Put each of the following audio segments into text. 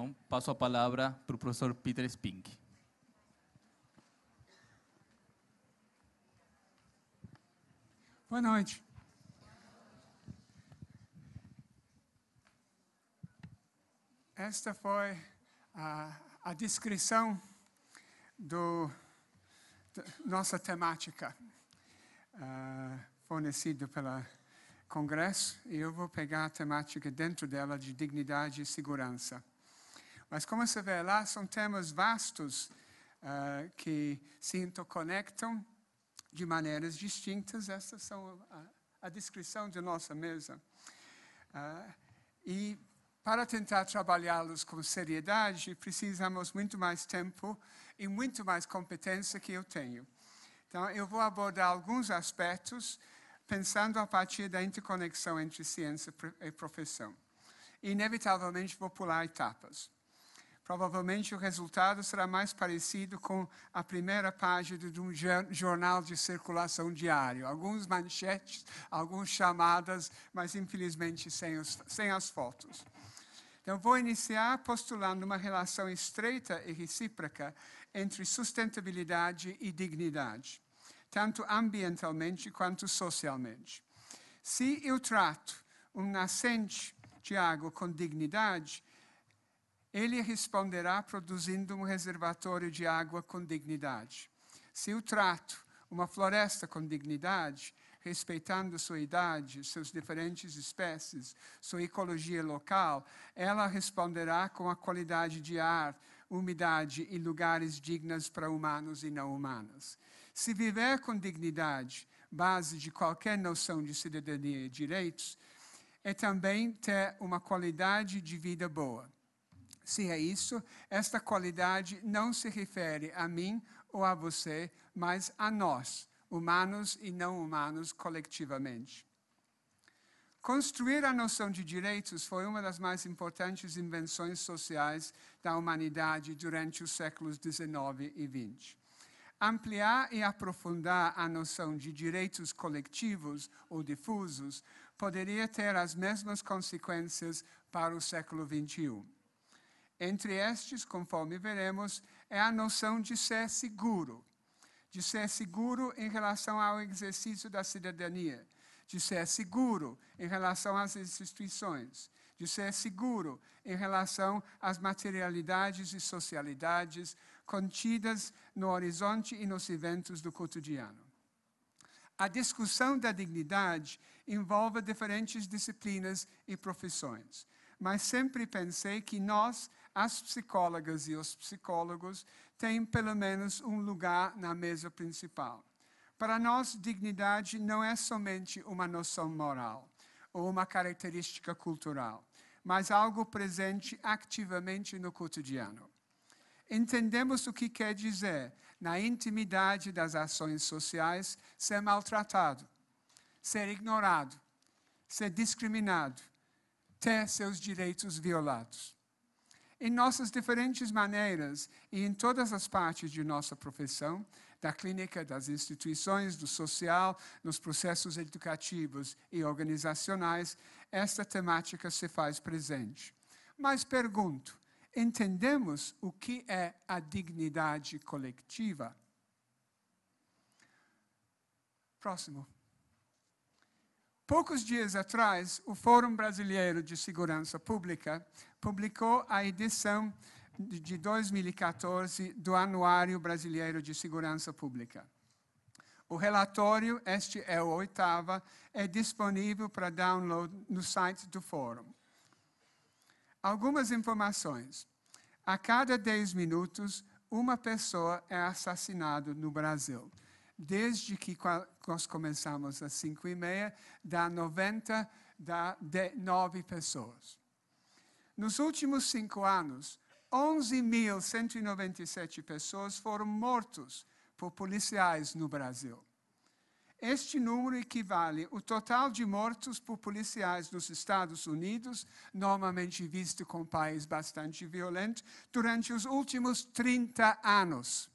Então, passo a palavra para o professor Peter Spink. Boa noite. Esta foi a descrição da nossa temática fornecida pelo Congresso, e eu vou pegar a temática dentro dela de dignidade e segurança. Mas como você vê lá, são temas vastos que se interconectam de maneiras distintas. Essas são a descrição de nossa mesa. E para tentar trabalhá-los com seriedade, precisamos muito mais tempo e muito mais competência que eu tenho. Então, eu vou abordar alguns aspectos pensando a partir da interconexão entre ciência e profissão. Inevitavelmente, vou pular etapas. Provavelmente, o resultado será mais parecido com a primeira página de um jornal de circulação diário. Alguns manchetes, algumas chamadas, mas, infelizmente, sem as fotos. Então, vou iniciar postulando uma relação estreita e recíproca entre sustentabilidade e dignidade, tanto ambientalmente quanto socialmente. Se eu trato um nascente de água com dignidade, ele responderá produzindo um reservatório de água com dignidade. Se eu trato uma floresta com dignidade, respeitando sua idade, suas diferentes espécies, sua ecologia local, ela responderá com a qualidade de ar, umidade e lugares dignos para humanos e não humanos. Se viver com dignidade, base de qualquer noção de cidadania e direitos, é também ter uma qualidade de vida boa. Se é isso, esta qualidade não se refere a mim ou a você, mas a nós, humanos e não humanos coletivamente. Construir a noção de direitos foi uma das mais importantes invenções sociais da humanidade durante os séculos XIX e XX. Ampliar e aprofundar a noção de direitos coletivos ou difusos poderia ter as mesmas consequências para o século XXI. Entre estes, conforme veremos, é a noção de ser seguro em relação ao exercício da cidadania, de ser seguro em relação às instituições, de ser seguro em relação às materialidades e socialidades contidas no horizonte e nos eventos do cotidiano. A discussão da dignidade envolve diferentes disciplinas e profissões, mas sempre pensei que nós, as psicólogas e os psicólogos, têm pelo menos um lugar na mesa principal. Para nós, dignidade não é somente uma noção moral ou uma característica cultural, mas algo presente ativamente no cotidiano. Entendemos o que quer dizer, na intimidade das ações sociais, ser maltratado, ser ignorado, ser discriminado, ter seus direitos violados. Em nossas diferentes maneiras e em todas as partes de nossa profissão, da clínica, das instituições, do social, nos processos educativos e organizacionais, esta temática se faz presente. Mas pergunto, entendemos o que é a dignidade coletiva? Próximo. Poucos dias atrás, o Fórum Brasileiro de Segurança Pública publicou a edição de 2014 do Anuário Brasileiro de Segurança Pública. O relatório, este é o 8º, é disponível para download no site do Fórum. Algumas informações. A cada 10 minutos, uma pessoa é assassinada no Brasil. Desde que nós começamos às 5h30, dá 9 pessoas. Nos últimos 5 anos, 11.197 pessoas foram mortas por policiais no Brasil. Este número equivale ao total de mortos por policiais nos Estados Unidos, normalmente visto como um país bastante violento, durante os últimos 30 anos.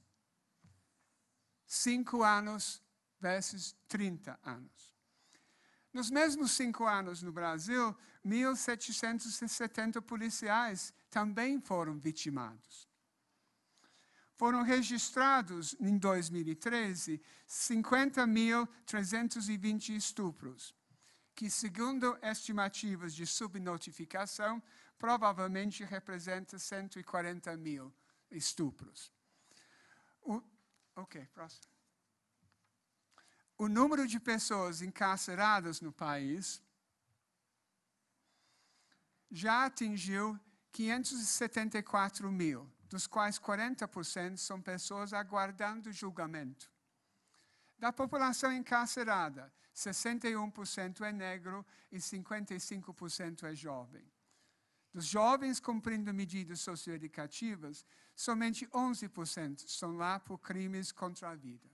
5 anos versus 30 anos. Nos mesmos 5 anos no Brasil, 1.770 policiais também foram vitimados. Foram registrados, em 2013, 50.320 estupros, que, segundo estimativas de subnotificação, provavelmente representa 140.000 estupros. Próximo. O número de pessoas encarceradas no país já atingiu 574 mil, dos quais 40% são pessoas aguardando julgamento. Da população encarcerada, 61% é negro e 55% é jovem. Dos jovens cumprindo medidas socioeducativas, somente 11% estão lá por crimes contra a vida.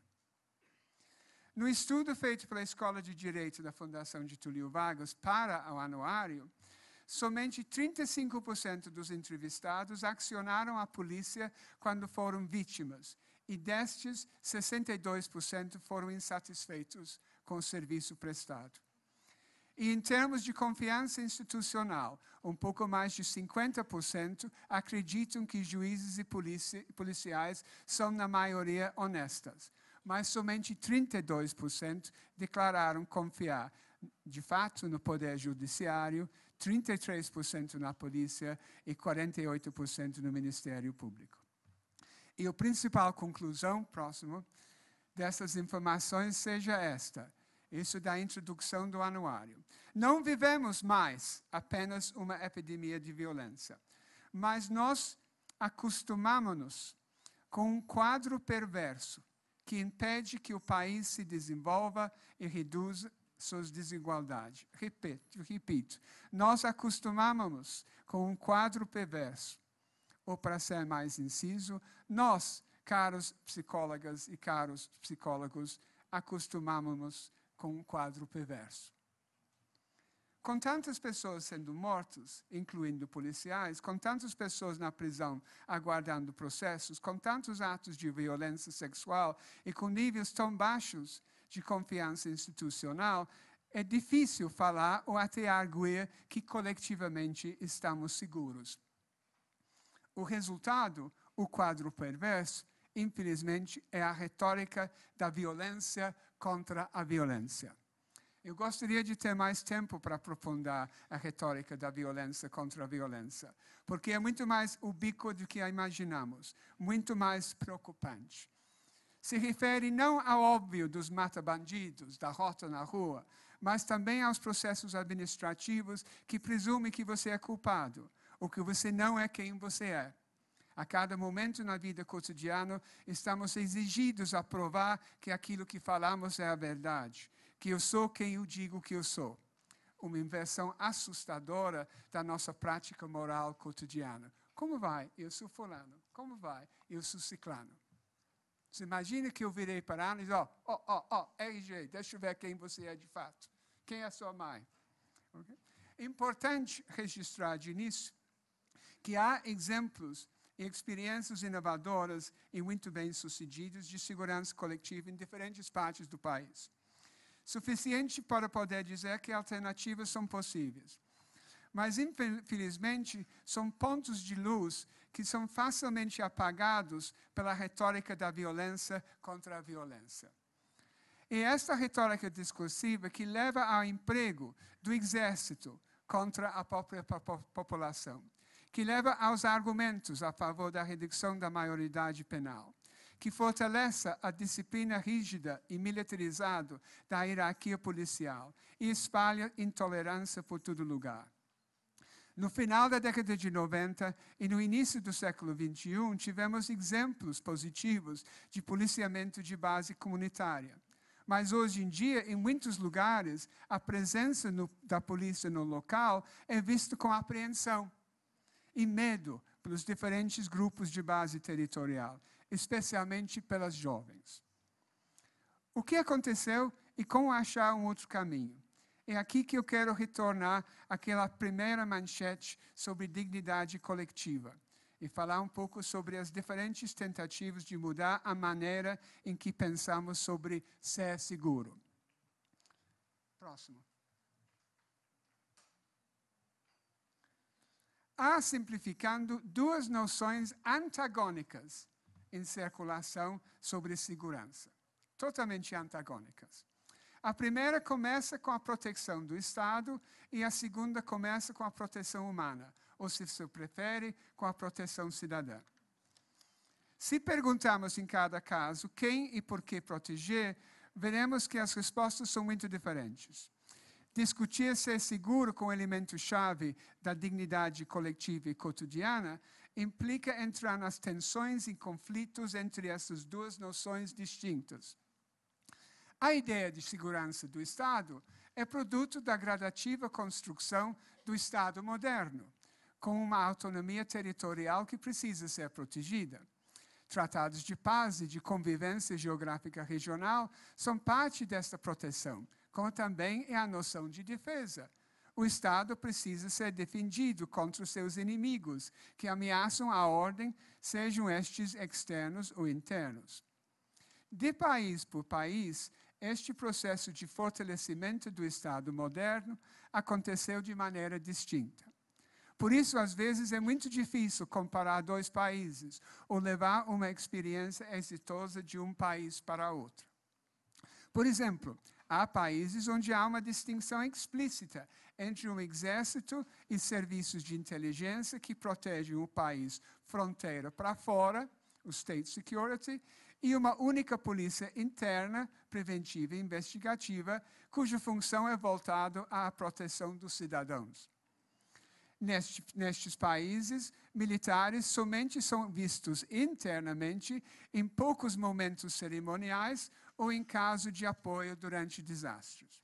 No estudo feito pela Escola de Direito da Fundação Getúlio Vargas para o anuário, somente 35% dos entrevistados acionaram a polícia quando foram vítimas, e destes, 62% foram insatisfeitos com o serviço prestado. E em termos de confiança institucional, um pouco mais de 50% acreditam que juízes e policiais são, na maioria, honestas, mas somente 32% declararam confiar, de fato, no Poder Judiciário, 33% na polícia e 48% no Ministério Público. E a principal conclusão, próximo, dessas informações seja esta, isso da introdução do anuário. Não vivemos mais apenas uma epidemia de violência, mas nós acostumamos-nos com um quadro perverso que impede que o país se desenvolva e reduza suas desigualdades. Repito, nós acostumamos com um quadro perverso. Ou, para ser mais inciso, nós, caros psicólogas e caros psicólogos, acostumamos com um quadro perverso. Com tantas pessoas sendo mortas, incluindo policiais, com tantas pessoas na prisão aguardando processos, com tantos atos de violência sexual e com níveis tão baixos de confiança institucional, é difícil falar ou até arguir que coletivamente estamos seguros. O resultado, o quadro perverso, infelizmente, é a retórica da violência contra a violência. Eu gostaria de ter mais tempo para aprofundar a retórica da violência contra a violência, porque é muito mais ubíquo do que imaginamos, muito mais preocupante. Se refere não ao óbvio dos mata-bandidos, da rota na rua, mas também aos processos administrativos que presumem que você é culpado, ou que você não é quem você é. A cada momento na vida cotidiana, estamos exigidos a provar que aquilo que falamos é a verdade, que eu sou quem eu digo que eu sou. Uma inversão assustadora da nossa prática moral cotidiana. Como vai? Eu sou fulano. Como vai? Eu sou ciclano. Você imagina que eu virei para Ana e disse, RG, deixa eu ver quem você é de fato. Quem é a sua mãe? Okay? É importante registrar de início que há exemplos e experiências inovadoras e muito bem-sucedidas de segurança coletiva em diferentes partes do país. Suficiente para poder dizer que alternativas são possíveis. Mas, infelizmente, são pontos de luz que são facilmente apagados pela retórica da violência contra a violência. E esta retórica discursiva que leva ao emprego do exército contra a própria população, que leva aos argumentos a favor da redução da maioridade penal, que fortaleça a disciplina rígida e militarizada da hierarquia policial e espalha intolerância por todo lugar. No final da década de 90 e no início do século XXI, tivemos exemplos positivos de policiamento de base comunitária. Mas hoje em dia, em muitos lugares, a presença da polícia no local é vista com apreensão e medo pelos diferentes grupos de base territorial, especialmente pelas jovens. O que aconteceu e como achar um outro caminho? É aqui que eu quero retornar àquela primeira manchete sobre dignidade coletiva e falar um pouco sobre as diferentes tentativas de mudar a maneira em que pensamos sobre ser seguro. Próximo. há, simplificando, duas noções antagônicas em circulação sobre segurança, totalmente antagônicas. A primeira começa com a proteção do Estado e a segunda começa com a proteção humana, ou, se você prefere, com a proteção cidadã. Se perguntarmos em cada caso quem e por que proteger, veremos que as respostas são muito diferentes. Discutir ser seguro com o elemento-chave da dignidade coletiva e cotidiana implica entrar nas tensões e conflitos entre essas duas noções distintas. A ideia de segurança do Estado é produto da gradativa construção do Estado moderno, com uma autonomia territorial que precisa ser protegida. Tratados de paz e de convivência geográfica regional são parte desta proteção, como também é a noção de defesa. O Estado precisa ser defendido contra os seus inimigos, que ameaçam a ordem, sejam estes externos ou internos. De país por país, este processo de fortalecimento do Estado moderno aconteceu de maneira distinta. Por isso, às vezes, é muito difícil comparar dois países ou levar uma experiência exitosa de um país para outro. Por exemplo, há países onde há uma distinção explícita entre um exército e serviços de inteligência que protegem o país fronteira para fora, o State Security, e uma única polícia interna, preventiva e investigativa, cuja função é voltada à proteção dos cidadãos. Nestes países, militares somente são vistos internamente em poucos momentos cerimoniais ou em caso de apoio durante desastres.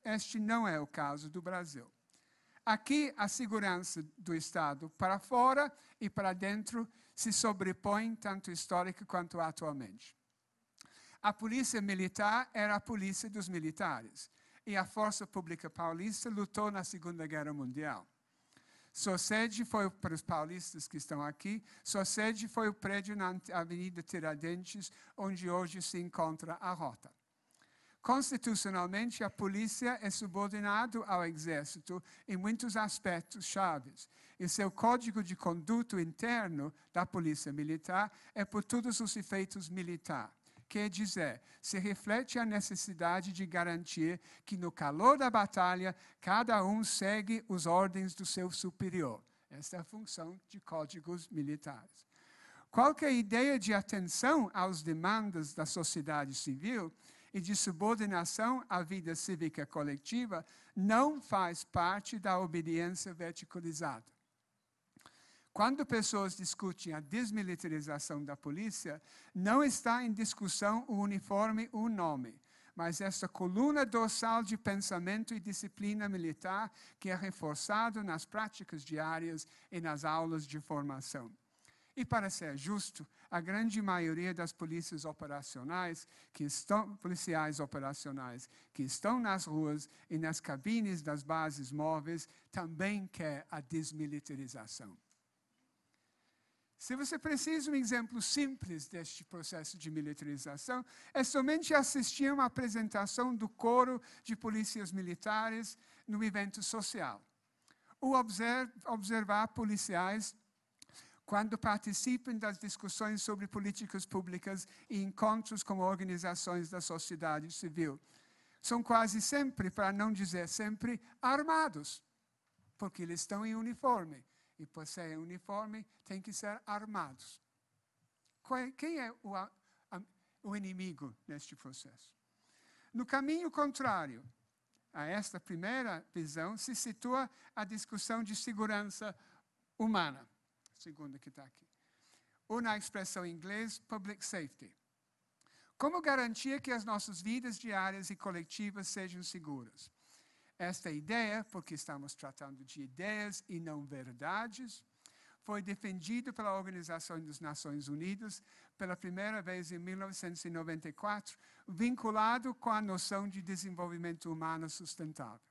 Este não é o caso do Brasil. Aqui, a segurança do Estado para fora e para dentro se sobrepõe tanto histórica quanto atualmente. A polícia militar era a polícia dos militares, e a Força Pública Paulista lutou na Segunda Guerra Mundial. Sua sede foi, para os paulistas que estão aqui, sua sede foi o prédio na Avenida Tiradentes, onde hoje se encontra a Rota. Constitucionalmente, a polícia é subordinada ao exército em muitos aspectos chaves, e seu código de conduta interno da polícia militar é por todos os efeitos militar. Quer dizer, se reflete a necessidade de garantir que, no calor da batalha, cada um segue as ordens do seu superior. Esta é a função de códigos militares. Qualquer ideia de atenção às demandas da sociedade civil e de subordinação à vida cívica coletiva não faz parte da obediência verticalizada. Quando pessoas discutem a desmilitarização da polícia, não está em discussão o uniforme ou o nome, mas essa coluna dorsal de pensamento e disciplina militar que é reforçado nas práticas diárias e nas aulas de formação. E, para ser justo, a grande maioria das policiais operacionais que estão nas ruas e nas cabines das bases móveis também quer a desmilitarização. Se você precisa de um exemplo simples deste processo de militarização, é somente assistir a uma apresentação do coro de polícias militares no evento social. Ou observar policiais quando participam das discussões sobre políticas públicas e encontros com organizações da sociedade civil. São quase sempre, para não dizer sempre, armados, porque eles estão em uniforme. E por ser uniforme, tem que ser armados. Quem é o inimigo neste processo? No caminho contrário a esta primeira visão, se situa a discussão de segurança humana, a segunda que está aqui. Ou na expressão em inglês, public safety. Como garantir que as nossas vidas diárias e coletivas sejam seguras? Esta ideia, porque estamos tratando de ideias e não verdades, foi defendida pela Organização das Nações Unidas pela primeira vez em 1994, vinculado com a noção de desenvolvimento humano sustentável.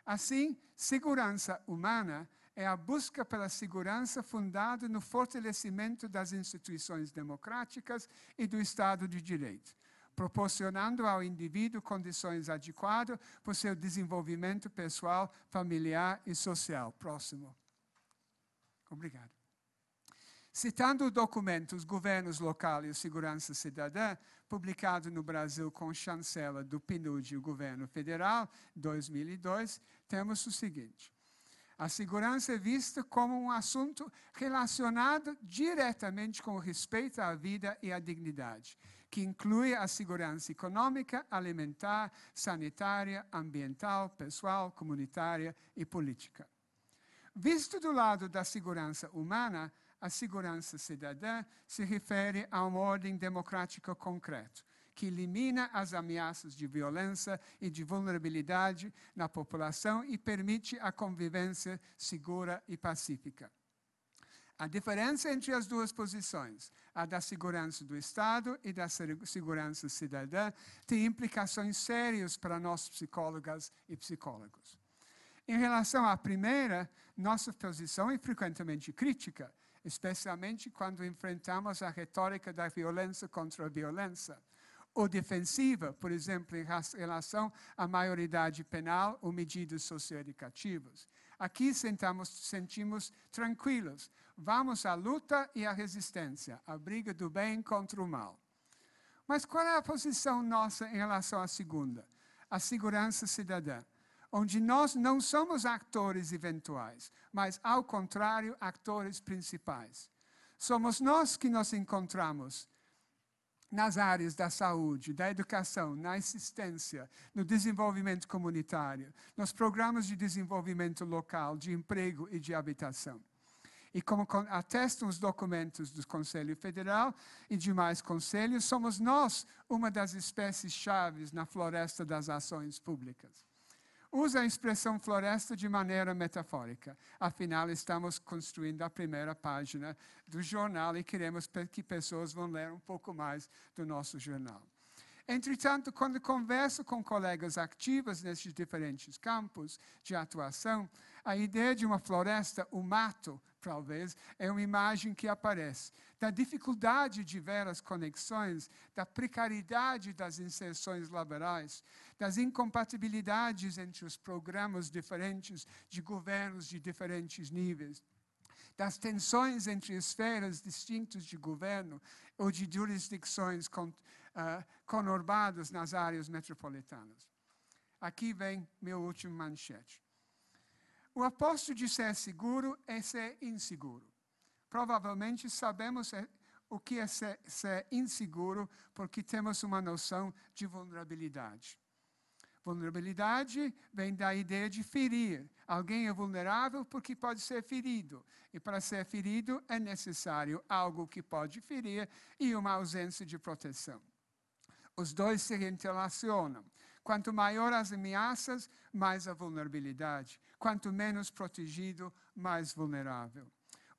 Assim, segurança humana é a busca pela segurança fundada no fortalecimento das instituições democráticas e do Estado de Direito, proporcionando ao indivíduo condições adequadas para o seu desenvolvimento pessoal, familiar e social. Próximo. Obrigado. Citando o documento Os Governos Locais e a Segurança Cidadã, publicado no Brasil com chancela do PNUD e o Governo Federal, 2002, temos o seguinte. A segurança é vista como um assunto relacionado diretamente com o respeito à vida e à dignidade, que inclui a segurança econômica, alimentar, sanitária, ambiental, pessoal, comunitária e política. Visto do lado da segurança humana, a segurança cidadã se refere a uma ordem democrática concreta, que elimina as ameaças de violência e de vulnerabilidade na população e permite a convivência segura e pacífica. A diferença entre as duas posições, a da segurança do Estado e da segurança cidadã, tem implicações sérias para nós psicólogas e psicólogos. Em relação à primeira, nossa posição é frequentemente crítica, especialmente quando enfrentamos a retórica da violência contra a violência, ou defensiva, por exemplo, em relação à maioridade penal ou medidas socioeducativas. Aqui sentimos tranquilos. Vamos à luta e à resistência, à briga do bem contra o mal. Mas qual é a posição nossa em relação à segunda? A segurança cidadã, onde nós não somos atores eventuais, mas, ao contrário, atores principais. Somos nós que nos encontramos nas áreas da saúde, da educação, na assistência, no desenvolvimento comunitário, nos programas de desenvolvimento local, de emprego e de habitação. E como atestam os documentos do Conselho Federal e demais conselhos, somos nós uma das espécies-chave na floresta das ações públicas. Usa a expressão floresta de maneira metafórica. Afinal, estamos construindo a primeira página do jornal e queremos que pessoas vão ler um pouco mais do nosso jornal. Entretanto, quando converso com colegas ativas nesses diferentes campos de atuação, a ideia de uma floresta, o mato, talvez, é uma imagem que aparece. Da dificuldade de ver as conexões, da precariedade das inserções laborais, das incompatibilidades entre os programas diferentes de governos de diferentes níveis, das tensões entre esferas distintas de governo ou de jurisdições conurbadas nas áreas metropolitanas. Aqui vem meu último manchete. O oposto de ser seguro é ser inseguro. Provavelmente sabemos o que é ser inseguro porque temos uma noção de vulnerabilidade. Vulnerabilidade vem da ideia de ferir. Alguém é vulnerável porque pode ser ferido. E para ser ferido é necessário algo que pode ferir e uma ausência de proteção. Os dois se interrelacionam. Quanto maior as ameaças, mais a vulnerabilidade. Quanto menos protegido, mais vulnerável.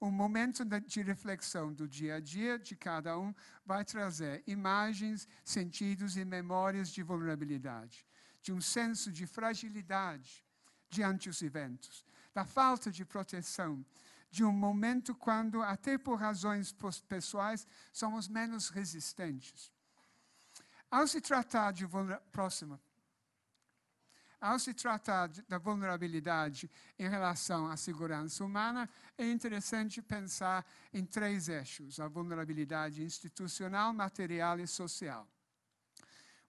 Um momento de reflexão do dia a dia de cada um vai trazer imagens, sentidos e memórias de vulnerabilidade, de um senso de fragilidade diante dos eventos, da falta de proteção, de um momento quando, até por razões pessoais, somos menos resistentes. Ao se tratar da vulnerabilidade em relação à segurança humana, é interessante pensar em 3 eixos: a vulnerabilidade institucional, material e social.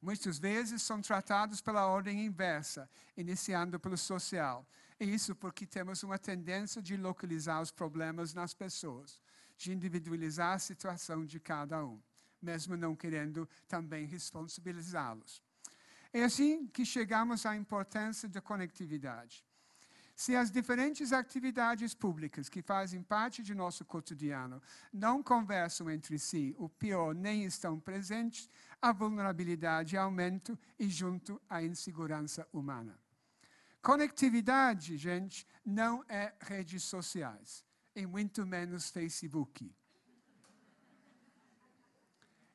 Muitas vezes são tratados pela ordem inversa, iniciando pelo social. E isso porque temos uma tendência de localizar os problemas nas pessoas, de individualizar a situação de cada um, mesmo não querendo também responsabilizá-los. É assim que chegamos à importância da conectividade. Se as diferentes atividades públicas que fazem parte de nosso cotidiano não conversam entre si, ou pior, nem estão presentes, a vulnerabilidade aumenta e junto à insegurança humana. Conectividade, gente, não é redes sociais, e muito menos Facebook.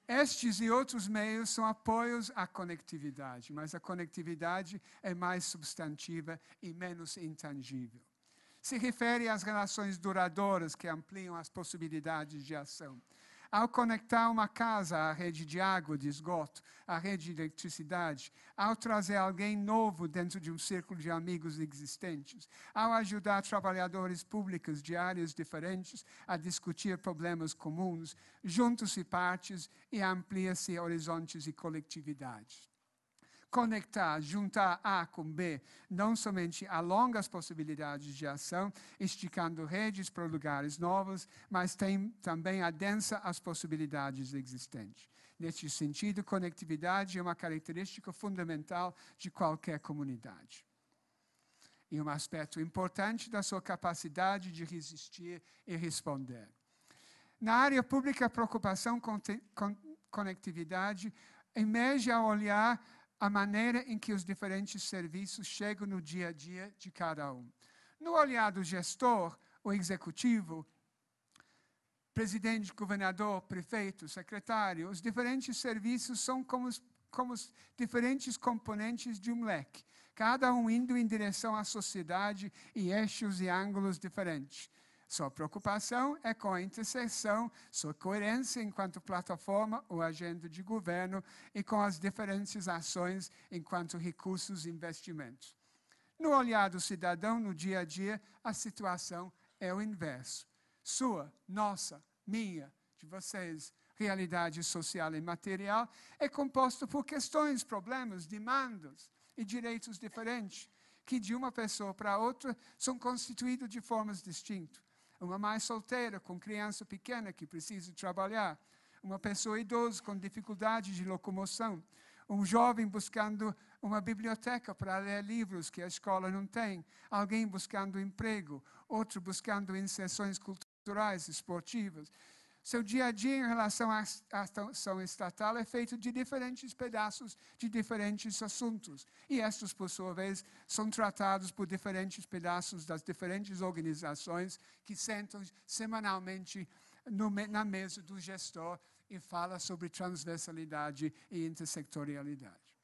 Estes e outros meios são apoios à conectividade, mas a conectividade é mais substantiva e menos intangível. Se refere às relações duradouras que ampliam as possibilidades de ação, Ao conectar uma casa à rede de água, de esgoto, à rede de eletricidade, ao trazer alguém novo dentro de um círculo de amigos existentes, ao ajudar trabalhadores públicos de áreas diferentes a discutir problemas comuns, juntam-se partes e ampliam-se horizontes e coletividades. Conectar, juntar A com B, não somente alonga as possibilidades de ação, esticando redes para lugares novos, mas também adensa as possibilidades existentes. Neste sentido, conectividade é uma característica fundamental de qualquer comunidade. E um aspecto importante da sua capacidade de resistir e responder. Na área pública, a preocupação com conectividade emerge ao olhar a maneira em que os diferentes serviços chegam no dia a dia de cada um. No olhar do gestor, o executivo, presidente, governador, prefeito, secretário, os diferentes serviços são como os diferentes componentes de um leque, cada um indo em direção à sociedade e eixos e ângulos diferentes. Sua preocupação é com a interseção, sua coerência enquanto plataforma ou agenda de governo e com as diferentes ações enquanto recursos e investimentos. No olhar do cidadão, no dia a dia, a situação é o inverso. Sua, nossa, minha, de vocês, realidade social e material é composta por questões, problemas, demandas e direitos diferentes, que de uma pessoa para outra são constituídos de formas distintas. Uma mãe solteira com criança pequena que precisa trabalhar, uma pessoa idosa com dificuldade de locomoção, um jovem buscando uma biblioteca para ler livros que a escola não tem, alguém buscando emprego, outro buscando inserções culturais, esportivas. Seu dia a dia em relação à ação estatal é feito de diferentes pedaços de diferentes assuntos. E estes, por sua vez, são tratados por diferentes pedaços das diferentes organizações que sentam semanalmente na mesa do gestor e falam sobre transversalidade e intersectorialidade.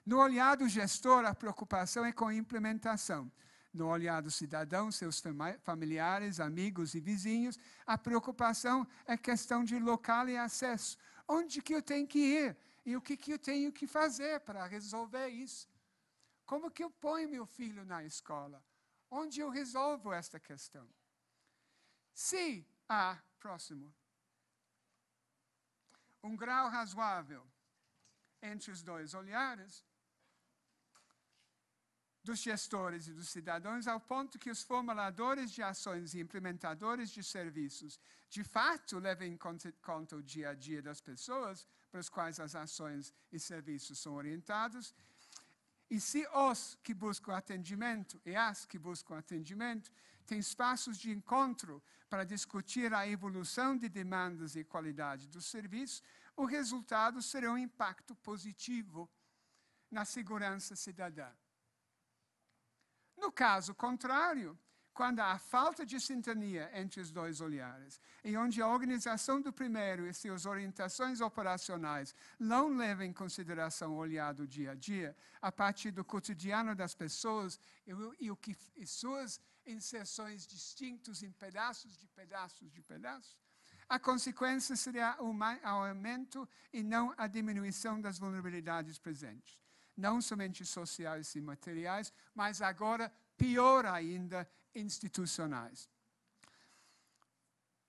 No olhar do gestor, a preocupação é com a implementação. No olhar do cidadão, seus familiares, amigos e vizinhos, a preocupação é questão de local e acesso. Onde que eu tenho que ir? E o que eu tenho que fazer para resolver isso? Como que eu ponho meu filho na escola? Onde eu resolvo esta questão? Se há, próximo, um grau razoável entre os dois olhares, dos gestores e dos cidadãos, ao ponto que os formuladores de ações e implementadores de serviços, de fato, levem em conta o dia a dia das pessoas para as quais as ações e serviços são orientados. E se os que buscam atendimento e as que buscam atendimento têm espaços de encontro para discutir a evolução de demandas e qualidade do serviço, o resultado será um impacto positivo na segurança cidadã. No caso contrário, quando há falta de sintonia entre os dois olhares, e onde a organização do primeiro e suas orientações operacionais não levam em consideração o olhar do dia a dia, a partir do cotidiano das pessoas e suas inserções distintas em pedaços de pedaços de pedaços, a consequência será o aumento e não a diminuição das vulnerabilidades presentes. Não somente sociais e materiais, mas agora, pior ainda, institucionais.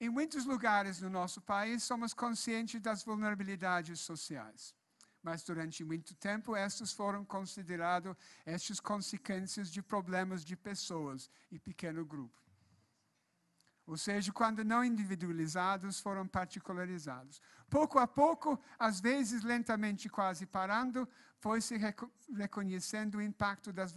Em muitos lugares no nosso país, somos conscientes das vulnerabilidades sociais. Mas, durante muito tempo, estas foram consideradas estas consequências de problemas de pessoas e pequeno grupo. Ou seja, quando não individualizados, foram particularizados. Pouco a pouco, às vezes lentamente quase parando, foi-se reconhecendo o impacto das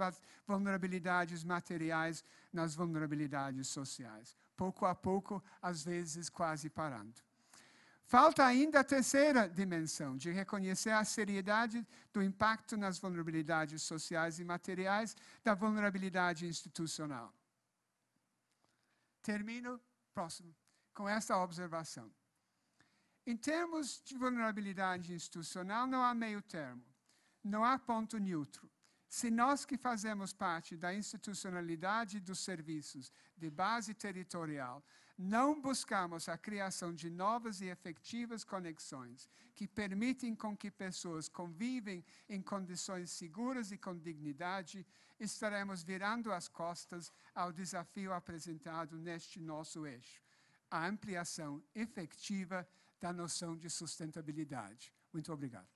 vulnerabilidades materiais nas vulnerabilidades sociais. Pouco a pouco, às vezes quase parando. Falta ainda a terceira dimensão, de reconhecer a seriedade do impacto nas vulnerabilidades sociais e materiais da vulnerabilidade institucional. Termino, próximo, com esta observação. Em termos de vulnerabilidade institucional, não há meio termo. Não há ponto neutro. Se nós que fazemos parte da institucionalidade dos serviços de base territorial não buscamos a criação de novas e efetivas conexões que permitem com que pessoas convivem em condições seguras e com dignidade, estaremos virando as costas ao desafio apresentado neste nosso eixo, a ampliação efetiva da noção de sustentabilidade. Muito obrigado.